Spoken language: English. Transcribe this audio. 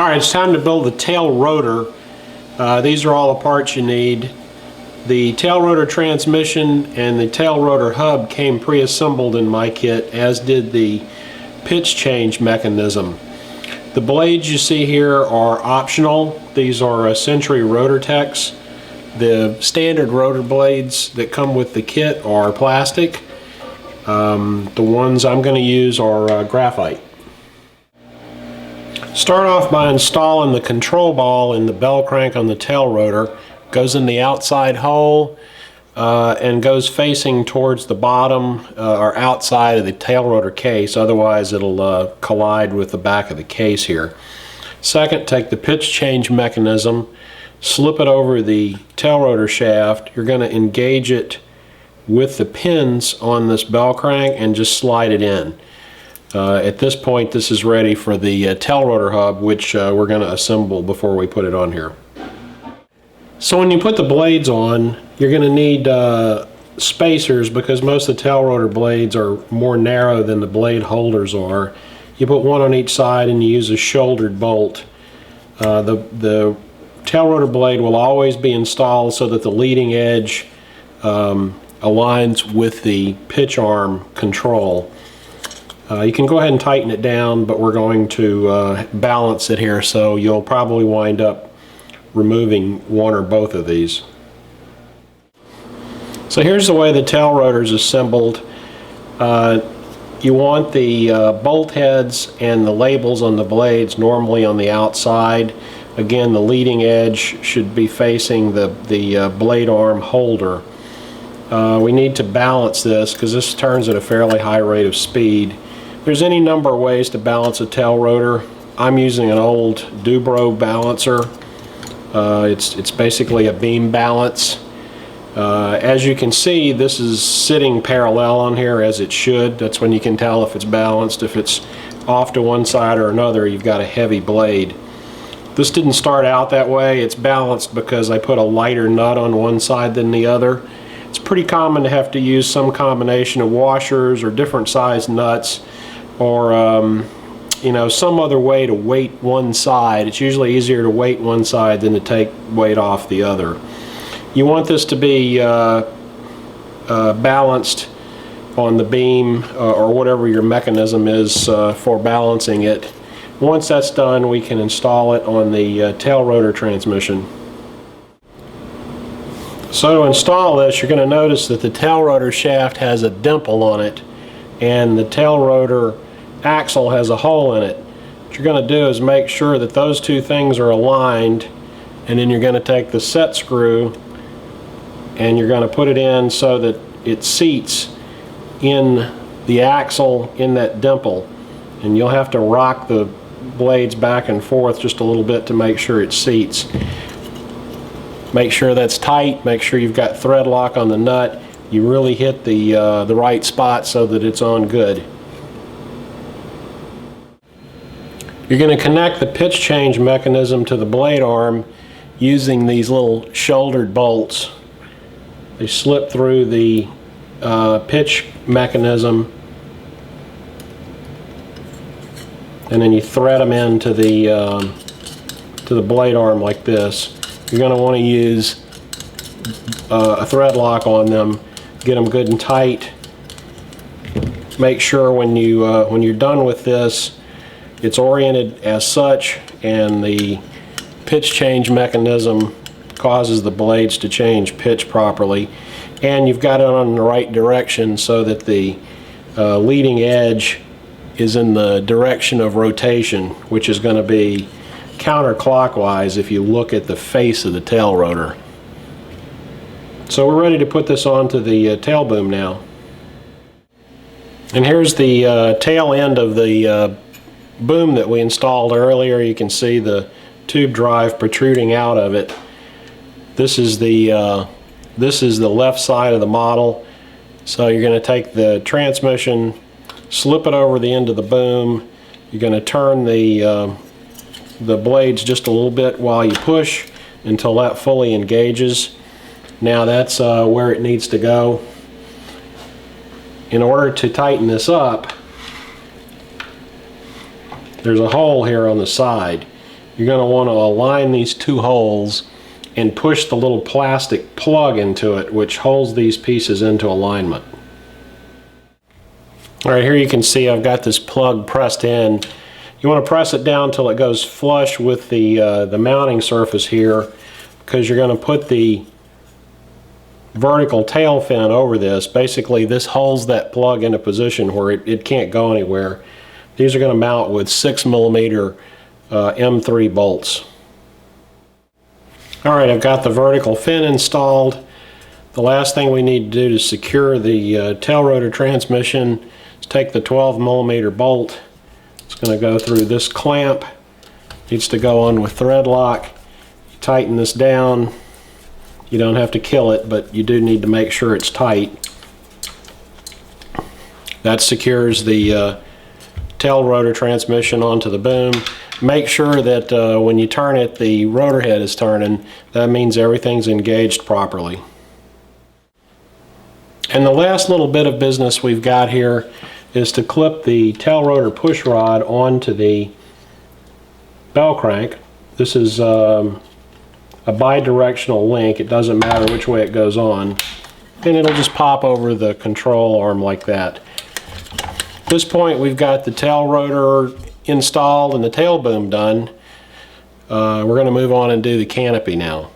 Alright, it's time to build the tail rotor. These are all the parts you need. The tail rotor transmission and the tail rotor hub came pre-assembled in my kit, as did the pitch change mechanism. The blades you see here are optional. These are Century Rotor Techs. The standard rotor blades that come with the kit are plastic. The ones I'm going to use are graphite. Start off by installing the control ball in the bell crank on the tail rotor. Goes in the outside hole and goes facing towards the bottom or outside of the tail rotor case, otherwise it'll collide with the back of the case here. Second, take the pitch change mechanism, slip it over the tail rotor shaft. You're going to engage it with the pins on this bell crank and just slide it in. At this point, this is ready for the tail rotor hub, which we're going to assemble before we put it on here. So when you put the blades on, you're going to need spacers, because most of the tail rotor blades are more narrow than the blade holders are. You put one on each side and you use a shouldered bolt. The tail rotor blade will always be installed so that the leading edge aligns with the pitch arm control. You can go ahead and tighten it down, but we're going to balance it here, so you'll probably wind up removing one or both of these. So here's the way the tail rotor is assembled. You want the bolt heads and the labels on the blades normally on the outside. Again, the leading edge should be facing the blade arm holder. We need to balance this because this turns at a fairly high rate of speed. There's any number of ways to balance a tail rotor. I'm using an old Dubro balancer. It's basically a beam balance. As you can see, this is sitting parallel on here as it should. That's when you can tell if it's balanced. If it's off to one side or another, you've got a heavy blade. This didn't start out that way. It's balanced because I put a lighter nut on one side than the other. It's pretty common to have to use some combination of washers or different size nuts, or you know, some other way to weight one side. It's usually easier to weight one side than to take weight off the other. You want this to be balanced on the beam or whatever your mechanism is for balancing it. Once that's done, we can install it on the tail rotor transmission. So to install this, you're going to notice that the tail rotor shaft has a dimple on it, and the tail rotor axle has a hole in it. What you're going to do is make sure that those two things are aligned, and then you're going to take the set screw and you're going to put it in so that it seats in the axle in that dimple, and you'll have to rock the blades back and forth just a little bit to make sure it seats. Make sure that's tight. Make sure you've got thread lock on the nut. You really hit the right spot so that it's on good. You're going to connect the pitch change mechanism to the blade arm using these little shouldered bolts. They slip through the pitch mechanism, and then you thread them into the blade arm like this. You're going to want to use a thread lock on them. Get them good and tight. Make sure when you're done with this, it's oriented as such, and the pitch change mechanism causes the blades to change pitch properly, and you've got it on the right direction so that the leading edge is in the direction of rotation, which is going to be counterclockwise if you look at the face of the tail rotor. So we're ready to put this onto the tail boom now. And here's the tail end of the boom that we installed earlier. You can see the tube drive protruding out of it. This is the left side of the model. So you're going to take the transmission, slip it over the end of the boom. You're going to turn the blades just a little bit while you push until that fully engages. Now that's where it needs to go. In order to tighten this up, there's a hole here on the side. you're going to want to align these two holes and push the little plastic plug into it, which holds these pieces into alignment. All right, here you can see I've got this plug pressed in. You want to press it down till it goes flush with the mounting surface here, because you're going to put the vertical tail fin over this. Basically, this holds that plug in a position where it can't go anywhere. These are going to mount with 6mm M3 bolts. All right, I've got the vertical fin installed. The last thing we need to do to secure the tail rotor transmission is take the 12mm bolt. It's going to go through this clamp. Needs to go on with thread lock. You tighten this down. You don't have to kill it, but you do need to make sure it's tight. That secures the tail rotor transmission onto the boom. Make sure that when you turn it, the rotor head is turning. That means everything's engaged properly. And the last little bit of business we've got here is to clip the tail rotor push rod onto the bell crank. This is a bi-directional link. It doesn't matter which way it goes on, and it'll just pop over the control arm like that. At this point, we've got the tail rotor installed and the tail boom done. We're going to move on and do the canopy now.